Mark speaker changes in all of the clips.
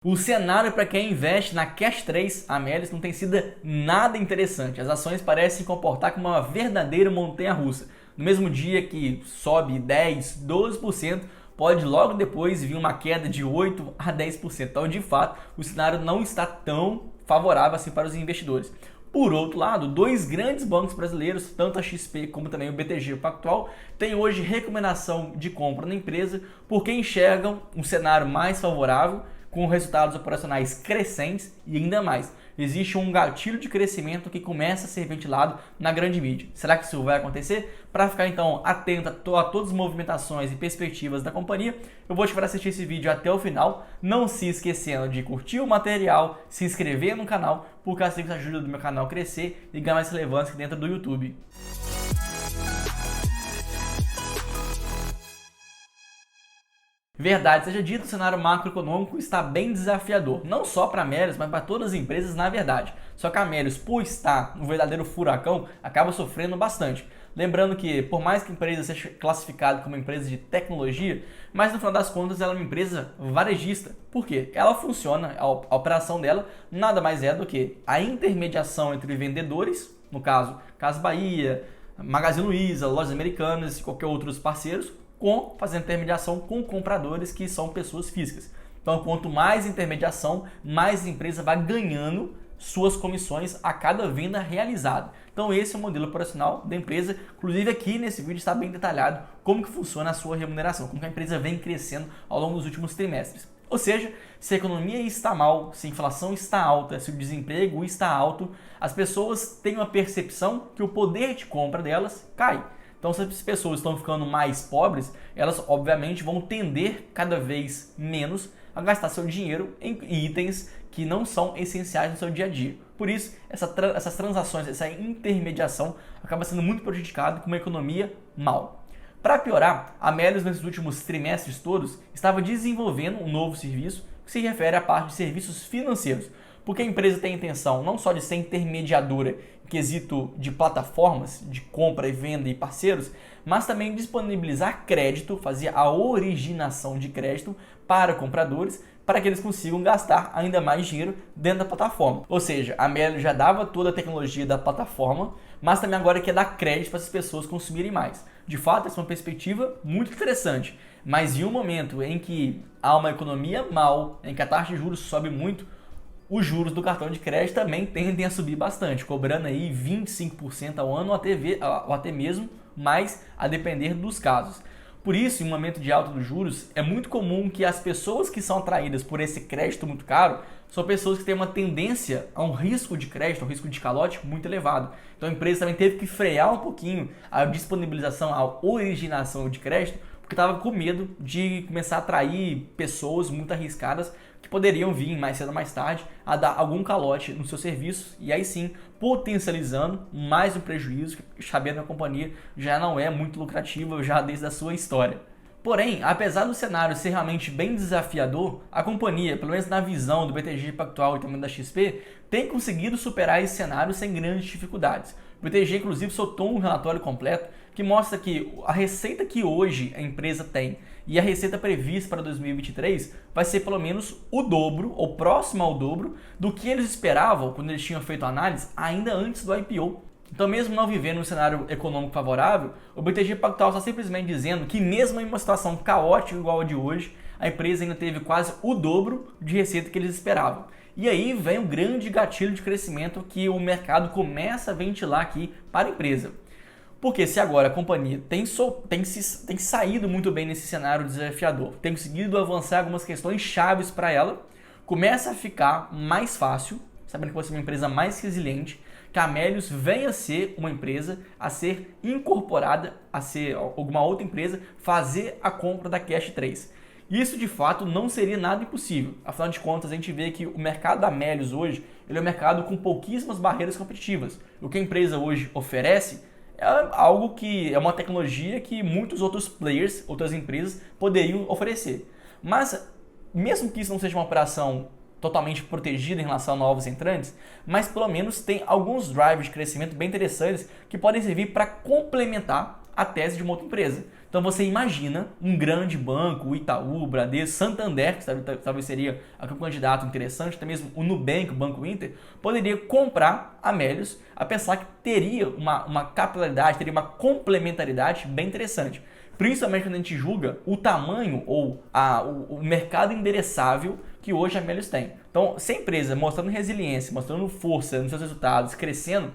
Speaker 1: O cenário para quem investe na Cash 3 Amelis não tem sido nada interessante. As ações parecem se comportar como uma verdadeira montanha-russa. No mesmo dia que sobe 10, 12%, pode logo depois vir uma queda de 8 a 10%. Então, de fato, o cenário não está tão favorável assim para os investidores. Por outro lado, dois grandes bancos brasileiros, tanto a XP como também o BTG Pactual, têm hoje recomendação de compra na empresa porque enxergam um cenário mais favorável, com resultados operacionais crescentes e ainda mais. Existe um gatilho de crescimento que começa a ser ventilado na grande mídia. Será que isso vai acontecer? Para ficar então atento a todas as movimentações e perspectivas da companhia, eu vou te para assistir esse vídeo até o final, não se esquecendo de curtir o material, se inscrever no canal, porque assim isso ajuda o meu canal a crescer e ganhar mais relevância dentro do YouTube. Verdade seja dita, o cenário macroeconômico está bem desafiador, não só para a Amelis, mas para todas as empresas na verdade. Só que a Amelis, por estar um verdadeiro furacão, acaba sofrendo bastante. Lembrando que, por mais que a empresa seja classificada como empresa de tecnologia, mas no final das contas ela é uma empresa varejista. Por quê? Ela funciona, a operação dela nada mais é do que a intermediação entre vendedores, no caso Casas Bahia, Magazine Luiza, Lojas Americanas e qualquer outros parceiros, fazendo intermediação com compradores que são pessoas físicas. Então, quanto mais intermediação, mais a empresa vai ganhando suas comissões a cada venda realizada. Então, esse é o modelo operacional da empresa. Inclusive, aqui nesse vídeo está bem detalhado como que funciona a sua remuneração, como que a empresa vem crescendo ao longo dos últimos trimestres. Ou seja, se a economia está mal, se a inflação está alta, se o desemprego está alto, as pessoas têm uma percepção que o poder de compra delas cai. Então, se as pessoas estão ficando mais pobres, elas obviamente vão tender cada vez menos a gastar seu dinheiro em itens que não são essenciais no seu dia a dia. Por isso, essas transações, essa intermediação acaba sendo muito prejudicada com uma economia mal. Para piorar, a Amelis nesses últimos trimestres todos estava desenvolvendo um novo serviço que se refere à parte de serviços financeiros, porque a empresa tem a intenção não só de ser intermediadora em quesito de plataformas de compra e venda e parceiros, mas também disponibilizar crédito, fazer a originação de crédito para compradores, para que eles consigam gastar ainda mais dinheiro dentro da plataforma. Ou seja, a Amelis já dava toda a tecnologia da plataforma, mas também agora quer dar crédito para as pessoas consumirem mais. De fato, essa é uma perspectiva muito interessante, mas em um momento em que há uma economia mal, em que a taxa de juros sobe muito, os juros do cartão de crédito também tendem a subir bastante, cobrando aí 25% ao ano ou até mesmo mais, a depender dos casos. Por isso, em um momento de alta dos juros, é muito comum que as pessoas que são atraídas por esse crédito muito caro são pessoas que têm uma tendência a um risco de crédito, um risco de calote muito elevado. Então a empresa também teve que frear um pouquinho a disponibilização, a originação de crédito, porque estava com medo de começar a atrair pessoas muito arriscadas que poderiam vir mais cedo ou mais tarde a dar algum calote no seu serviço e aí sim potencializando mais um prejuízo que, sabendo que a companhia já não é muito lucrativa já desde a sua história. Porém, apesar do cenário ser realmente bem desafiador, a companhia, pelo menos na visão do BTG Pactual e também da XP, tem conseguido superar esse cenário sem grandes dificuldades. O BTG, inclusive, soltou um relatório completo que mostra que a receita que hoje a empresa tem e a receita prevista para 2023 vai ser pelo menos o dobro, ou próximo ao dobro, do que eles esperavam quando eles tinham feito a análise ainda antes do IPO. Então, mesmo não vivendo um cenário econômico favorável, o BTG Pactual está simplesmente dizendo que mesmo em uma situação caótica igual a de hoje, a empresa ainda teve quase o dobro de receita que eles esperavam. E aí vem um grande gatilho de crescimento que o mercado começa a ventilar aqui para a empresa. Porque se agora a companhia tem saído muito bem nesse cenário desafiador, tem conseguido avançar algumas questões chaves para ela, começa a ficar mais fácil, sabendo que vai ser uma empresa mais resiliente, que a Amelis venha a ser uma empresa a ser incorporada, a ser alguma outra empresa, fazer a compra da Cash 3. Isso de fato não seria nada impossível. Afinal de contas, a gente vê que o mercado da Amelis hoje ele é um mercado com pouquíssimas barreiras competitivas. O que a empresa hoje oferece é algo que é uma tecnologia que muitos outros players, outras empresas poderiam oferecer. Mas mesmo que isso não seja uma operação totalmente protegida em relação a novos entrantes, mas pelo menos tem alguns drivers de crescimento bem interessantes que podem servir para complementar a tese de uma outra empresa. Então você imagina um grande banco, o Itaú, o Bradesco, Santander, que talvez seria aqui um candidato interessante, até mesmo o Nubank, o Banco Inter, poderia comprar a Melios, a pensar que teria uma capilaridade, teria uma complementaridade bem interessante. Principalmente quando a gente julga o tamanho ou o mercado endereçável que hoje a Melios tem. Então, se a empresa mostrando resiliência, mostrando força nos seus resultados, crescendo,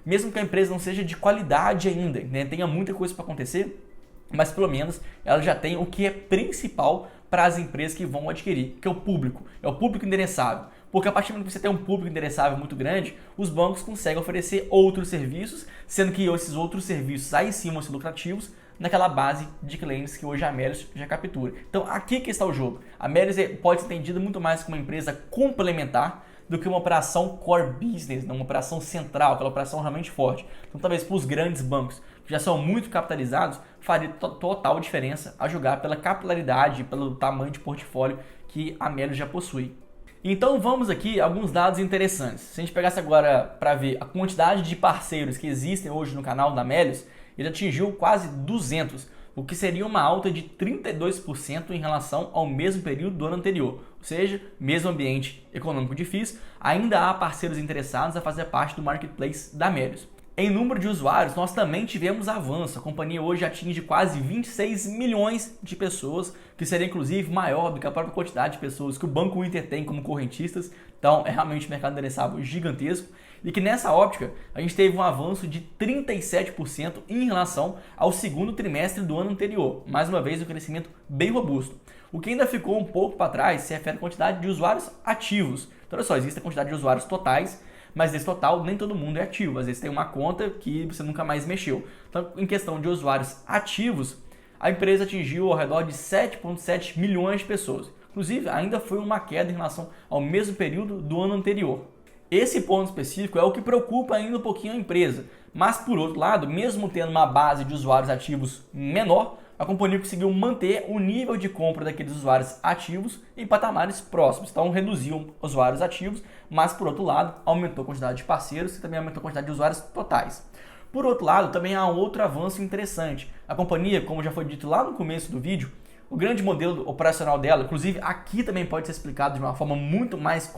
Speaker 1: mesmo que a empresa não seja de qualidade ainda, né, tenha muita coisa para acontecer, mas pelo menos ela já tem o que é principal para as empresas que vão adquirir, que é o público endereçável. Porque a partir do momento que você tem um público endereçável muito grande, os bancos conseguem oferecer outros serviços, sendo que esses outros serviços aí sim vão ser lucrativos naquela base de clientes que hoje a Melios já captura. Então aqui que está o jogo. A Melios pode ser entendida muito mais como uma empresa complementar do que uma operação core business, uma operação central, aquela operação realmente forte. Então talvez para os grandes bancos, que já são muito capitalizados, faria total diferença a julgar pela capilaridade, pelo tamanho de portfólio que a Melios já possui. Então vamos aqui a alguns dados interessantes. Se a gente pegasse agora para ver a quantidade de parceiros que existem hoje no canal da Melios, ele atingiu quase 200, o que seria uma alta de 32% em relação ao mesmo período do ano anterior. Ou seja, mesmo ambiente econômico difícil, ainda há parceiros interessados a fazer parte do marketplace da Melios. Em número de usuários, nós também tivemos avanço. A companhia hoje atinge quase 26 milhões de pessoas, que seria inclusive maior do que a própria quantidade de pessoas que o Banco Inter tem como correntistas. Então é realmente um mercado endereçável gigantesco. E que nessa óptica a gente teve um avanço de 37% em relação ao segundo trimestre do ano anterior. Mais uma vez, um crescimento bem robusto. O que ainda ficou um pouco para trás se refere à quantidade de usuários ativos. Então olha só, existe a quantidade de usuários totais, mas desse total nem todo mundo é ativo. Às vezes tem uma conta que você nunca mais mexeu. Então, em questão de usuários ativos, a empresa atingiu ao redor de 7,7 milhões de pessoas. Inclusive, ainda foi uma queda em relação ao mesmo período do ano anterior. Esse ponto específico é o que preocupa ainda um pouquinho a empresa. Mas, por outro lado, mesmo tendo uma base de usuários ativos menor, a companhia conseguiu manter o nível de compra daqueles usuários ativos em patamares próximos. Então, reduziu usuários ativos, mas, por outro lado, aumentou a quantidade de parceiros e também aumentou a quantidade de usuários totais. Por outro lado, também há outro avanço interessante. A companhia, como já foi dito lá no começo do vídeo, o grande modelo operacional dela, inclusive aqui também pode ser explicado de uma forma muito mais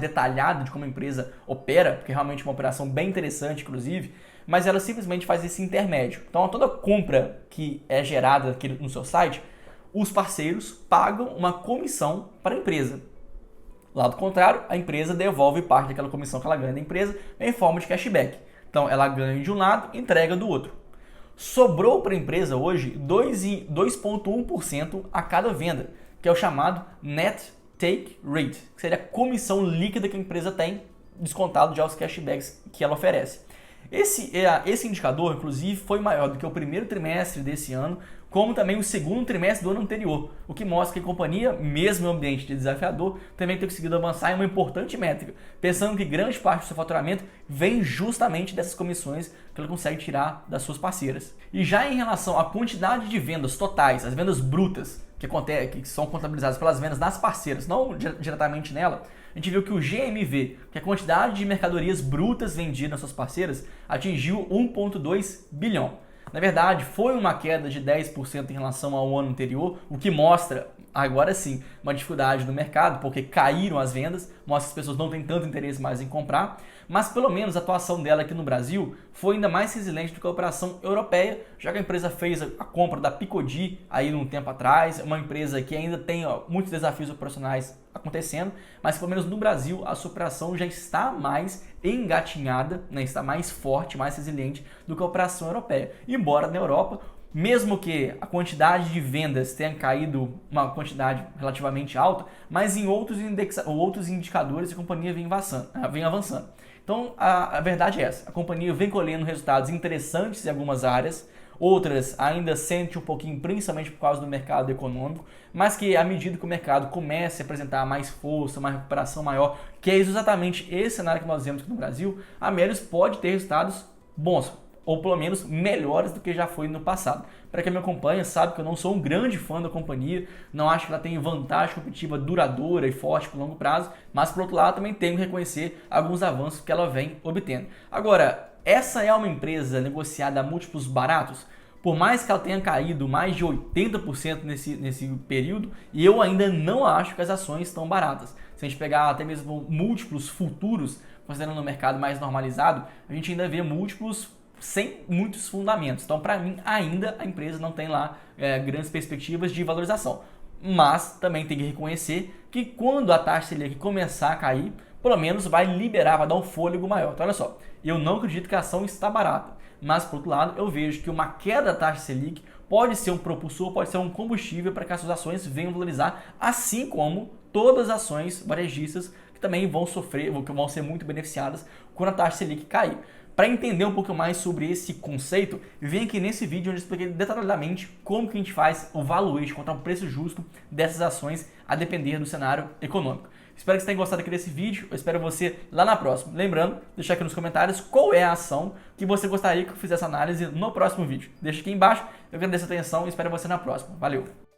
Speaker 1: detalhada de como a empresa opera, porque realmente é uma operação bem interessante, inclusive, mas ela simplesmente faz esse intermédio. Então, toda compra que é gerada aqui no seu site, os parceiros pagam uma comissão para a empresa. Lado contrário, a empresa devolve parte daquela comissão que ela ganha da empresa em forma de cashback. Então, ela ganha de um lado e entrega do outro. Sobrou para a empresa hoje 2,1% a cada venda, que é o chamado Net Take Rate, que seria a comissão líquida que a empresa tem, descontado já os cashbacks que ela oferece. Esse indicador, inclusive, foi maior do que o primeiro trimestre desse ano, como também o segundo trimestre do ano anterior, o que mostra que a companhia, mesmo em um ambiente desafiador, também tem conseguido avançar em uma importante métrica, pensando que grande parte do seu faturamento vem justamente dessas comissões que ela consegue tirar das suas parceiras. E já em relação à quantidade de vendas totais, as vendas brutas, que são contabilizadas pelas vendas das parceiras, não diretamente nela, a gente viu que o GMV, que é a quantidade de mercadorias brutas vendidas nas suas parceiras, atingiu 1,2 bilhão. Na verdade, foi uma queda de 10% em relação ao ano anterior, o que mostra, agora sim, uma dificuldade no mercado, porque caíram as vendas, mostra que as pessoas não têm tanto interesse mais em comprar, mas pelo menos a atuação dela aqui no Brasil foi ainda mais resiliente do que a operação europeia, já que a empresa fez a compra da Picodi aí um tempo atrás, uma empresa que ainda tem muitos desafios operacionais acontecendo, mas pelo menos no Brasil a sua operação já está mais engatinhada, né, está mais forte, mais resiliente do que a operação europeia. Embora na Europa, mesmo que a quantidade de vendas tenha caído uma quantidade relativamente alta, mas em outros indicadores a companhia vem avançando. Então a verdade é essa, a companhia vem colhendo resultados interessantes em algumas áreas, outras ainda sente um pouquinho, principalmente por causa do mercado econômico, mas que à medida que o mercado comece a apresentar mais força, uma recuperação maior, que é exatamente esse cenário que nós vemos aqui no Brasil, a Melios pode ter resultados bons, ou pelo menos melhores do que já foi no passado. Para quem me acompanha sabe que eu não sou um grande fã da companhia, não acho que ela tem vantagem competitiva duradoura e forte por longo prazo, mas por outro lado também tenho que reconhecer alguns avanços que ela vem obtendo. Agora, essa é uma empresa negociada a múltiplos baratos? Por mais que ela tenha caído mais de 80% nesse período, eu ainda não acho que as ações estão baratas. Se a gente pegar até mesmo múltiplos futuros, considerando o mercado mais normalizado, a gente ainda vê múltiplos sem muitos fundamentos. Então, para mim, ainda a empresa não tem lá grandes perspectivas de valorização. Mas também tem que reconhecer que quando a taxa Selic começar a cair, pelo menos vai liberar, vai dar um fôlego maior. Então, olha só, eu não acredito que a ação está barata. Mas, por outro lado, eu vejo que uma queda da taxa Selic pode ser um propulsor, pode ser um combustível para que as suas ações venham valorizar, assim como todas as ações varejistas que também vão sofrer, que vão ser muito beneficiadas quando a taxa Selic cair. Para entender um pouco mais sobre esse conceito, vem aqui nesse vídeo onde eu expliquei detalhadamente como que a gente faz o valuation, encontrar um preço justo dessas ações a depender do cenário econômico. Espero que você tenha gostado aqui desse vídeo, eu espero você lá na próxima. Lembrando, deixar aqui nos comentários qual é a ação que você gostaria que eu fizesse análise no próximo vídeo. Deixa aqui embaixo, eu agradeço a atenção e espero você na próxima. Valeu!